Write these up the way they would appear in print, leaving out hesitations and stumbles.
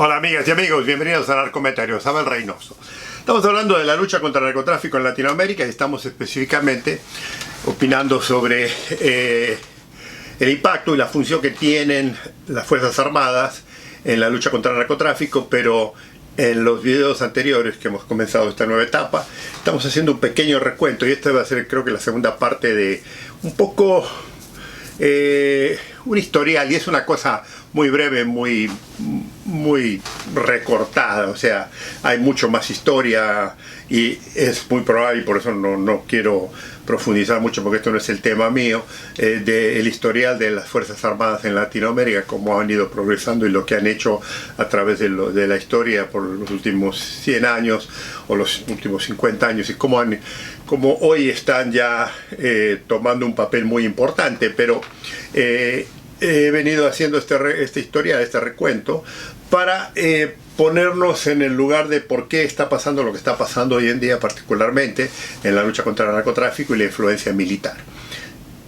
Hola amigas y amigos, bienvenidos a Narcomentarios, Abel Reynoso. Estamos hablando de la lucha contra el narcotráfico en Latinoamérica y estamos específicamente opinando sobre el impacto y la función que tienen las Fuerzas Armadas en la lucha contra el narcotráfico, pero en los videos anteriores que hemos comenzado esta nueva etapa, estamos haciendo un pequeño recuento y esta va a ser, creo que, la segunda parte de un poco un historial, y es una cosa muy breve, muy recortada, o sea, hay mucho más historia y es muy probable, y por eso no quiero profundizar mucho porque esto no es el tema mío, del historial de las Fuerzas Armadas en Latinoamérica, cómo han ido progresando y lo que han hecho a través de la historia por los últimos 100 años o los últimos 50 años y cómo hoy están ya tomando un papel muy importante, pero he venido haciendo este historial, este recuento, para ponernos en el lugar de por qué está pasando lo que está pasando hoy en día, particularmente en la lucha contra el narcotráfico y la influencia militar.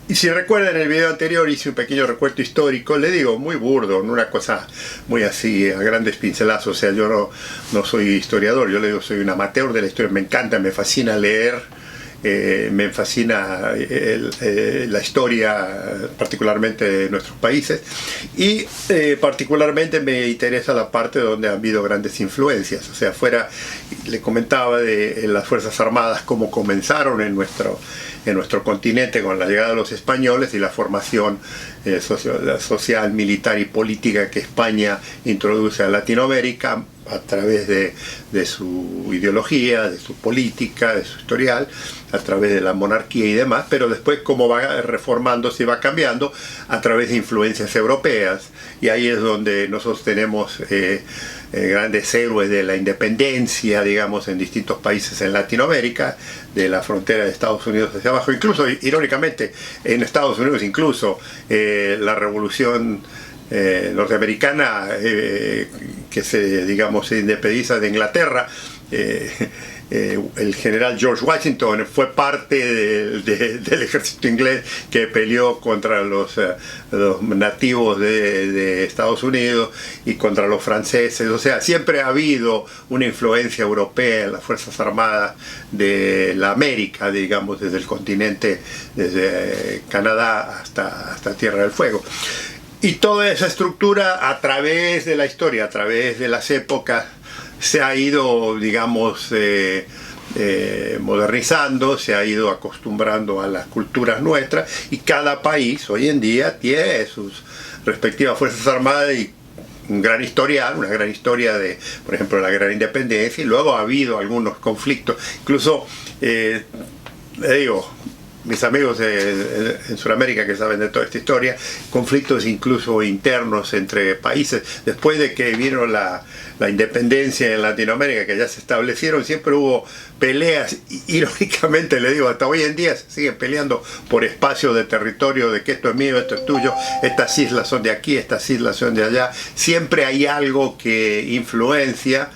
Y si recuerdan, en el video anterior hice un pequeño recuento histórico, le digo, muy burdo, una cosa muy así, a grandes pincelazos. O sea, yo no soy historiador, yo le digo, soy un amateur de la historia, me encanta, me fascina leer. Me fascina la historia, particularmente de nuestros países, y particularmente me interesa la parte donde han habido grandes influencias. O sea, le comentaba de las Fuerzas Armadas, cómo comenzaron en nuestro continente con la llegada de los españoles y la formación social, militar y política que España introduce a Latinoamérica a través de su ideología, de su política, de su historial, a través de la monarquía y demás, pero después cómo va reformándose y va cambiando a través de influencias europeas. Y ahí es donde nosotros tenemos grandes héroes de la independencia, digamos, en distintos países en Latinoamérica, de la frontera de Estados Unidos hacia abajo, incluso, irónicamente, en Estados Unidos, incluso la revolución norteamericana, que se independiza de Inglaterra. El general George Washington fue parte del ejército inglés que peleó contra los nativos de Estados Unidos y contra los franceses. O sea, siempre ha habido una influencia europea en las Fuerzas Armadas de la América, digamos, desde el continente, desde Canadá hasta Tierra del Fuego. Y toda esa estructura, a través de la historia, a través de las épocas, se ha ido, digamos, modernizando, se ha ido acostumbrando a las culturas nuestras, y cada país hoy en día tiene sus respectivas Fuerzas Armadas y un gran historial, una gran historia de, por ejemplo, la Gran Independencia, y luego ha habido algunos conflictos, incluso, le digo, mis amigos en Sudamérica que saben de toda esta historia, conflictos incluso internos entre países. Después de que vino la independencia en Latinoamérica, que ya se establecieron, siempre hubo peleas, irónicamente le digo, hasta hoy en día se siguen peleando por espacio de territorio, de que esto es mío, esto es tuyo, estas islas son de aquí, estas islas son de allá. Siempre hay algo que influencia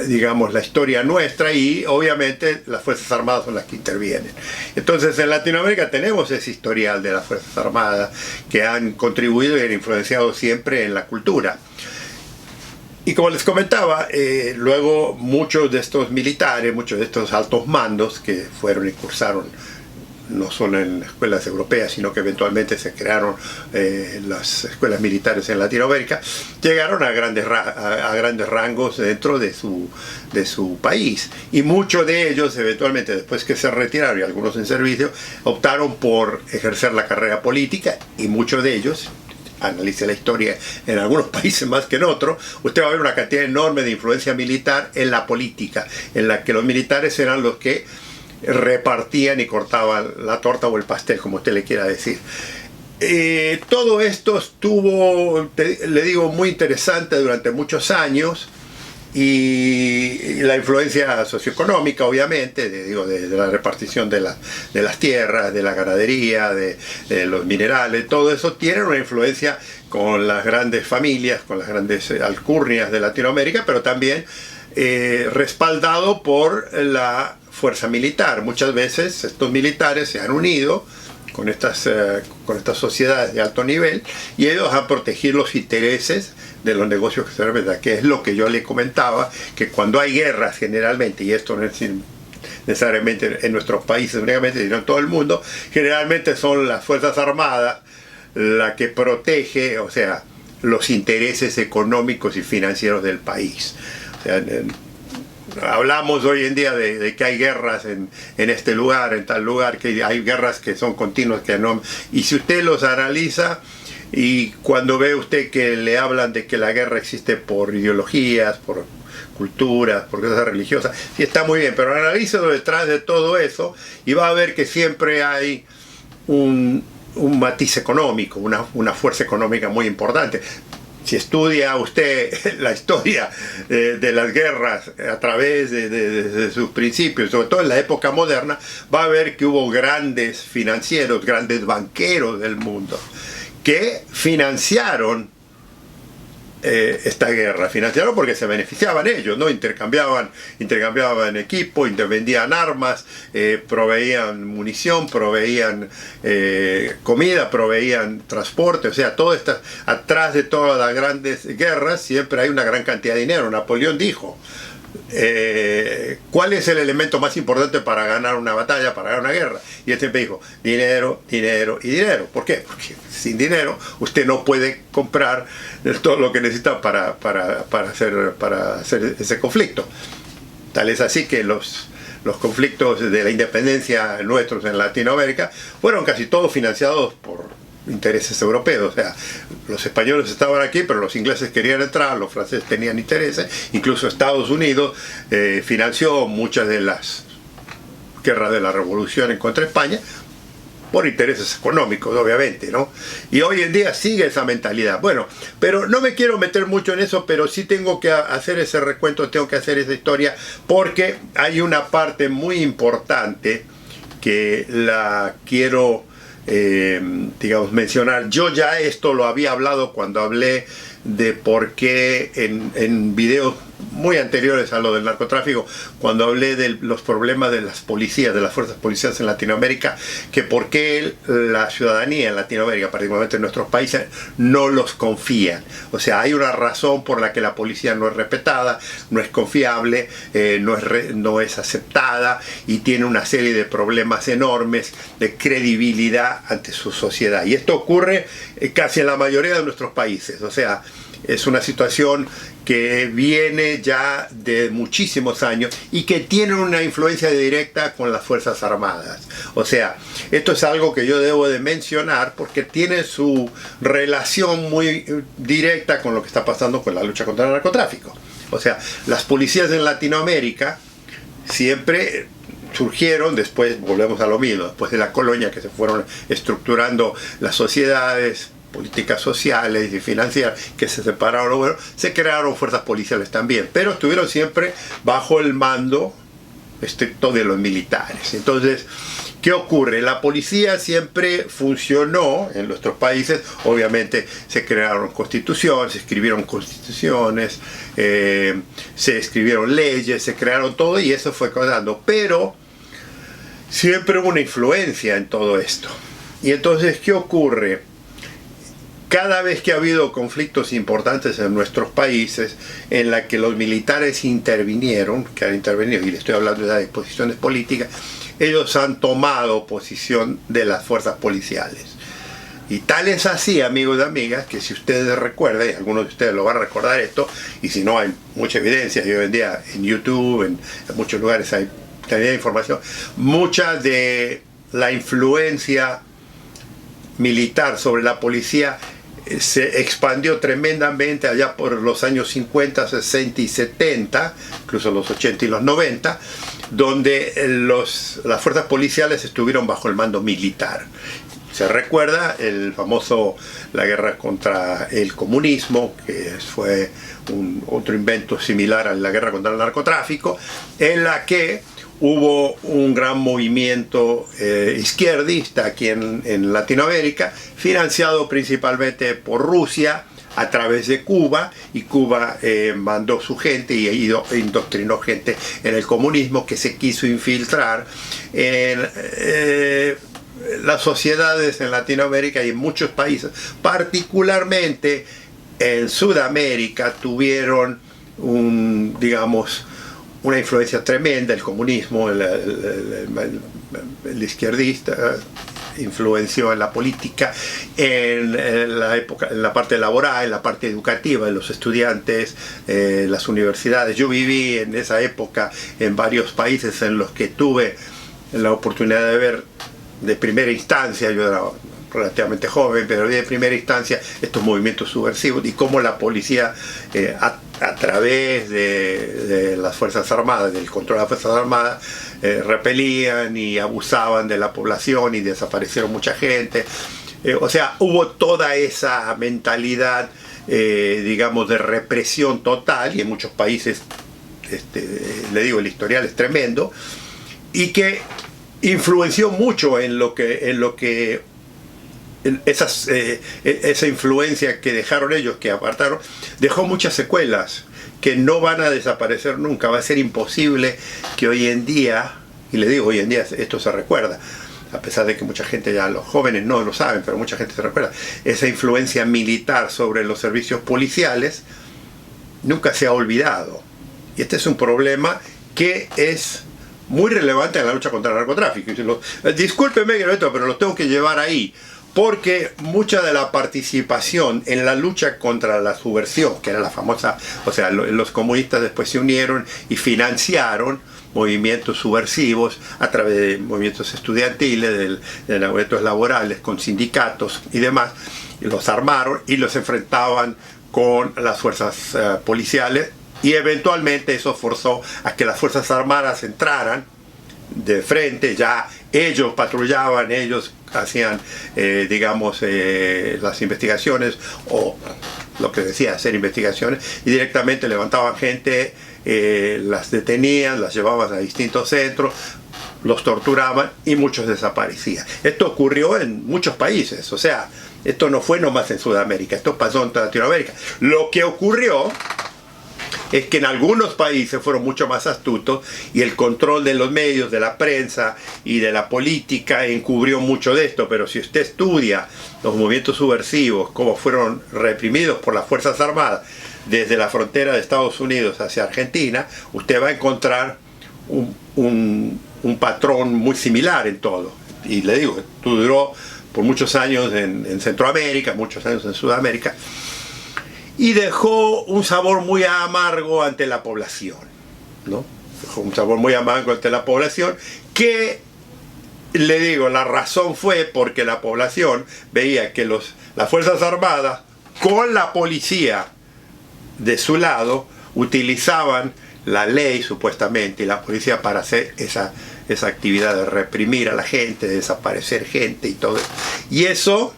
digamos, la historia nuestra, y obviamente las Fuerzas Armadas son las que intervienen. Entonces, en Latinoamérica tenemos ese historial de las Fuerzas Armadas que han contribuido y han influenciado siempre en la cultura. Y como les comentaba, luego muchos de estos militares, muchos de estos altos mandos que fueron y cursaron no solo en escuelas europeas, sino que eventualmente se crearon las escuelas militares en Latinoamérica, llegaron a grandes rangos dentro de su país, y muchos de ellos eventualmente, después que se retiraron, y algunos en servicio, optaron por ejercer la carrera política, y muchos de ellos, analice la historia, en algunos países más que en otros, usted va a ver una cantidad enorme de influencia militar en la política, en la que los militares eran los que repartían y cortaban la torta o el pastel, como usted le quiera decir. Todo esto estuvo, le digo, muy interesante durante muchos años, y la influencia socioeconómica, obviamente, de la repartición de las tierras, de la ganadería, de los minerales, todo eso tiene una influencia con las grandes familias, con las grandes alcurnias de Latinoamérica, pero también respaldado por la fuerza militar. Muchas veces estos militares se han unido con estas sociedades de alto nivel, y ellos han protegido los intereses de los negocios que se representan, que es lo que yo le comentaba, que cuando hay guerras generalmente, y esto no es necesariamente en nuestros países únicamente, sino en todo el mundo, generalmente son las Fuerzas Armadas la que protege, o sea, los intereses económicos y financieros del país. O sea, hablamos hoy en día de que hay guerras en este lugar, en tal lugar, que hay guerras que son continuas, que no, y si usted los analiza, y cuando ve usted que le hablan de que la guerra existe por ideologías, por culturas, por cosas religiosas, sí, está muy bien, pero analícelo detrás de todo eso y va a ver que siempre hay un matiz económico, una fuerza económica muy importante. Si estudia usted la historia de las guerras a través de sus principios, sobre todo en la época moderna, va a ver que hubo grandes financieros, grandes banqueros del mundo que financiaron esta guerra. Financiaron porque se beneficiaban ellos, ¿no? Intercambiaban equipo, vendían armas, proveían munición, proveían comida, proveían transporte. O sea, todo esto, atrás de todas las grandes guerras siempre hay una gran cantidad de dinero. Napoleón dijo, ¿cuál es el elemento más importante para ganar una batalla, para ganar una guerra? Y él siempre dijo, dinero, dinero y dinero. ¿Por qué? Porque sin dinero usted no puede comprar todo lo que necesita para hacer ese conflicto. Tal es así que los conflictos de la independencia nuestros en Latinoamérica fueron casi todos financiados por intereses europeos. O sea, los españoles estaban aquí, pero los ingleses querían entrar, los franceses tenían intereses, incluso Estados Unidos financió muchas de las guerras de la revolución en contra de España por intereses económicos, obviamente, ¿no? Y hoy en día sigue esa mentalidad. Bueno, pero no me quiero meter mucho en eso, pero sí tengo que hacer ese recuento, tengo que hacer esa historia, porque hay una parte muy importante que la quiero digamos, mencionar. Yo ya esto lo había hablado cuando hablé de por qué en videos muy anteriores a lo del narcotráfico, cuando hablé de los problemas de las policías, de las fuerzas policiales en Latinoamérica, que por qué la ciudadanía en Latinoamérica, particularmente en nuestros países, no los confían. O sea, hay una razón por la que la policía no es respetada, no es confiable, no es aceptada, y tiene una serie de problemas enormes de credibilidad ante su sociedad. Y esto ocurre casi en la mayoría de nuestros países. O sea, es una situación que viene ya de muchísimos años y que tiene una influencia directa con las Fuerzas Armadas. O sea, esto es algo que yo debo de mencionar porque tiene su relación muy directa con lo que está pasando con la lucha contra el narcotráfico. O sea, las policías en Latinoamérica siempre surgieron, después volvemos a lo mismo, después de la colonia, que se fueron estructurando las sociedades, políticas sociales y financieras que se separaron, bueno, se crearon fuerzas policiales también, pero estuvieron siempre bajo el mando estricto de los militares. Entonces, ¿qué ocurre? La policía siempre funcionó en nuestros países. Obviamente se crearon constituciones, se escribieron constituciones, se escribieron leyes, se crearon todo, y eso fue causando, pero siempre hubo una influencia en todo esto. Y entonces, ¿qué ocurre? Cada vez que ha habido conflictos importantes en nuestros países en la que los militares intervinieron, que han intervenido, y le estoy hablando de disposiciones políticas, ellos han tomado posición de las fuerzas policiales. Y tal es así, amigos y amigas, que si ustedes recuerdan, y algunos de ustedes lo van a recordar esto, y si no hay mucha evidencia, y hoy en día en YouTube, en muchos lugares hay también información, mucha de la influencia militar sobre la policía se expandió tremendamente allá por los años 50, 60 y 70, incluso los 80 y los 90, donde las fuerzas policiales estuvieron bajo el mando militar. Se recuerda la guerra contra el comunismo, que fue otro invento similar a la guerra contra el narcotráfico, en la que hubo un gran movimiento izquierdista aquí en Latinoamérica, financiado principalmente por Rusia a través de Cuba, y Cuba mandó su gente y indoctrinó gente en el comunismo que se quiso infiltrar las sociedades en Latinoamérica y en muchos países, particularmente en Sudamérica, tuvieron digamos, una influencia tremenda, el comunismo, el izquierdista, influenció en la política, en la época, en la parte laboral, en la parte educativa, en los estudiantes, las universidades. Yo viví en esa época en varios países en los que tuve la oportunidad de ver de primera instancia, yo era relativamente joven, pero vi de primera instancia estos movimientos subversivos y cómo la policía a través de las Fuerzas Armadas, del control de las Fuerzas Armadas, repelían y abusaban de la población y desaparecieron mucha gente. O sea, hubo toda esa mentalidad, digamos, de represión total, y en muchos países, le digo, el historial es tremendo, y que influenció mucho en lo que esa influencia que dejaron ellos, que apartaron, dejó muchas secuelas que no van a desaparecer nunca. Va a ser imposible que hoy en día, y le digo hoy en día, esto se recuerda, a pesar de que mucha gente, ya los jóvenes no lo saben, pero mucha gente se recuerda, esa influencia militar sobre los servicios policiales nunca se ha olvidado. Y este es un problema que es muy relevante en la lucha contra el narcotráfico. Discúlpeme, pero lo tengo que llevar ahí, porque mucha de la participación en la lucha contra la subversión, que era la famosa, o sea, los comunistas después se unieron y financiaron movimientos subversivos a través de movimientos estudiantiles, de movimientos laborales, con sindicatos y demás, y los armaron y los enfrentaban con las fuerzas policiales, y eventualmente eso forzó a que las Fuerzas Armadas entraran de frente. Ya ellos patrullaban, ellos hacían, digamos, las investigaciones, o lo que decía, hacer investigaciones, y directamente levantaban gente, las detenían, las llevaban a distintos centros, los torturaban y muchos desaparecían. Esto ocurrió en muchos países, o sea, esto no fue nomás en Sudamérica, esto pasó en toda Latinoamérica. Lo que ocurrió es que en algunos países fueron mucho más astutos, y el control de los medios, de la prensa y de la política encubrió mucho de esto. Pero si usted estudia los movimientos subversivos, cómo fueron reprimidos por las Fuerzas Armadas desde la frontera de Estados Unidos hacia Argentina, usted va a encontrar un patrón muy similar en todo. Y le digo, esto duró por muchos años en Centroamérica, muchos años en Sudamérica, y dejó un sabor muy amargo ante la población, ¿no? Dejó un sabor muy amargo ante la población, que, le digo, la razón fue porque la población veía que las Fuerzas Armadas, con la policía de su lado, utilizaban la ley, supuestamente, y la policía para hacer esa actividad de reprimir a la gente, de desaparecer gente y todo eso. Y eso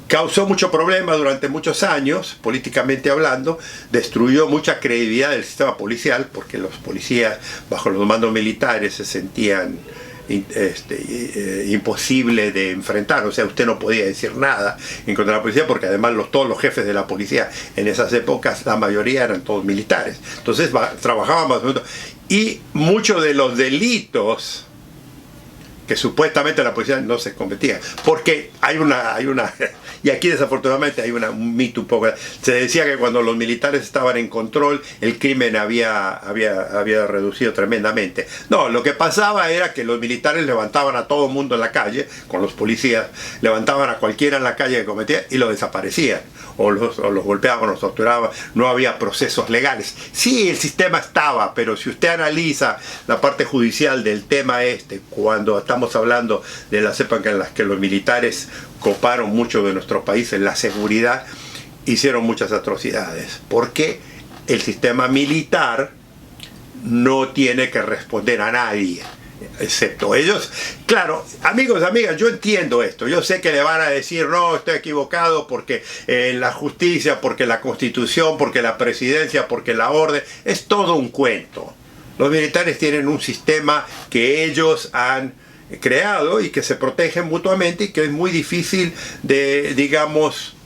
causó mucho problema durante muchos años, políticamente hablando, destruyó mucha credibilidad del sistema policial, porque los policías bajo los mandos militares se sentían imposible de enfrentar. O sea, usted no podía decir nada en contra de la policía, porque además todos los jefes de la policía en esas épocas, la mayoría eran todos militares. Entonces trabajaban más o menos, y muchos de los delitos que supuestamente la policía no se cometía, porque hay una y aquí desafortunadamente hay un mito un poco. Se decía que cuando los militares estaban en control, el crimen había reducido tremendamente. No, lo que pasaba era que los militares levantaban a todo el mundo en la calle, con los policías, levantaban a cualquiera en la calle que cometía y lo desaparecían, o los golpeaban, los torturaban. No había procesos legales. Sí, el sistema estaba, pero si usted analiza la parte judicial del tema cuando estamos hablando de las épocas en las que los militares coparon mucho de nuestro país en la seguridad, hicieron muchas atrocidades, porque el sistema militar no tiene que responder a nadie, excepto ellos. Claro, amigos, amigas, yo entiendo esto. Yo sé que le van a decir, no, estoy equivocado, porque la justicia, porque la Constitución, porque la presidencia, porque la orden, es todo un cuento. Los militares tienen un sistema que ellos han creado y que se protegen mutuamente, y que es muy difícil de, digamos,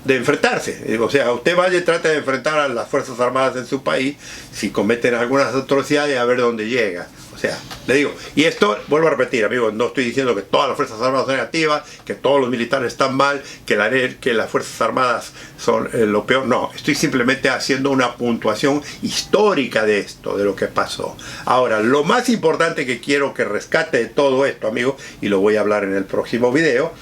de enfrentarse. O sea, usted vaya y trate de enfrentar a las Fuerzas Armadas en su país, si cometen algunas atrocidades, a ver dónde llega. O sea, le digo, y esto, vuelvo a repetir, amigos, no estoy diciendo que todas las Fuerzas Armadas son negativas, que todos los militares están mal, que las Fuerzas Armadas son lo peor. No, estoy simplemente haciendo una puntuación histórica de esto, de lo que pasó. Ahora, lo más importante que quiero que rescate de todo esto, amigos, y lo voy a hablar en el próximo video,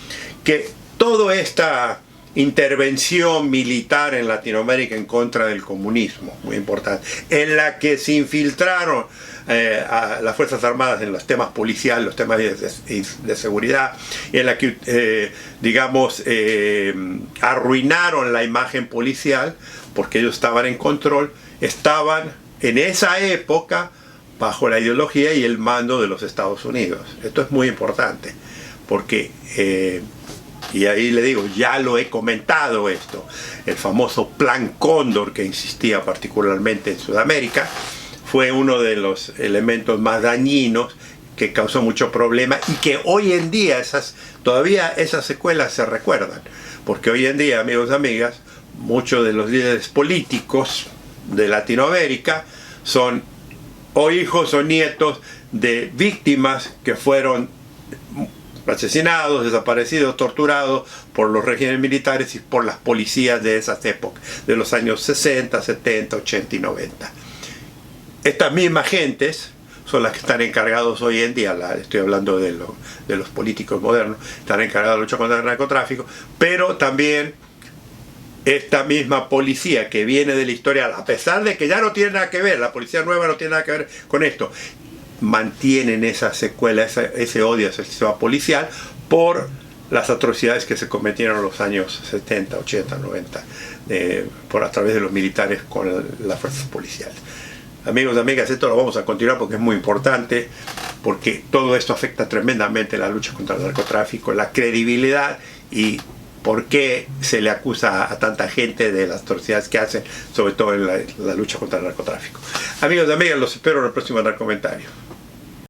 que toda esta intervención militar en Latinoamérica en contra del comunismo, muy importante, en la que se infiltraron a las Fuerzas Armadas en los temas policiales, los temas de seguridad, en la que, digamos, arruinaron la imagen policial, porque ellos estaban en control, estaban en esa época bajo la ideología y el mando de los Estados Unidos. Esto es muy importante, porque y ahí le digo, ya lo he comentado esto, el famoso Plan Cóndor, que insistía particularmente en Sudamérica, fue uno de los elementos más dañinos que causó mucho problema, y que hoy en día todavía esas secuelas se recuerdan, porque hoy en día, amigos y amigas, muchos de los líderes políticos de Latinoamérica son o hijos o nietos de víctimas que fueron asesinados, desaparecidos, torturados por los regímenes militares y por las policías de esas épocas, de los años 60, 70, 80 y 90. Estas mismas gentes son las que están encargados hoy en día, estoy hablando de los políticos modernos, están encargados de la lucha contra el narcotráfico, pero también esta misma policía que viene de la historia, a pesar de que ya no tiene nada que ver, la policía nueva no tiene nada que ver con esto, mantienen esa secuela, ese odio hacia el sistema policial por las atrocidades que se cometieron en los años 70, 80, 90, a través de los militares con las fuerzas policiales. Amigos y amigas, esto lo vamos a continuar porque es muy importante, porque todo esto afecta tremendamente la lucha contra el narcotráfico, la credibilidad y por qué se le acusa a tanta gente de las atrocidades que hacen, sobre todo en la lucha contra el narcotráfico. Amigos y amigas, los espero en el próximo comentario.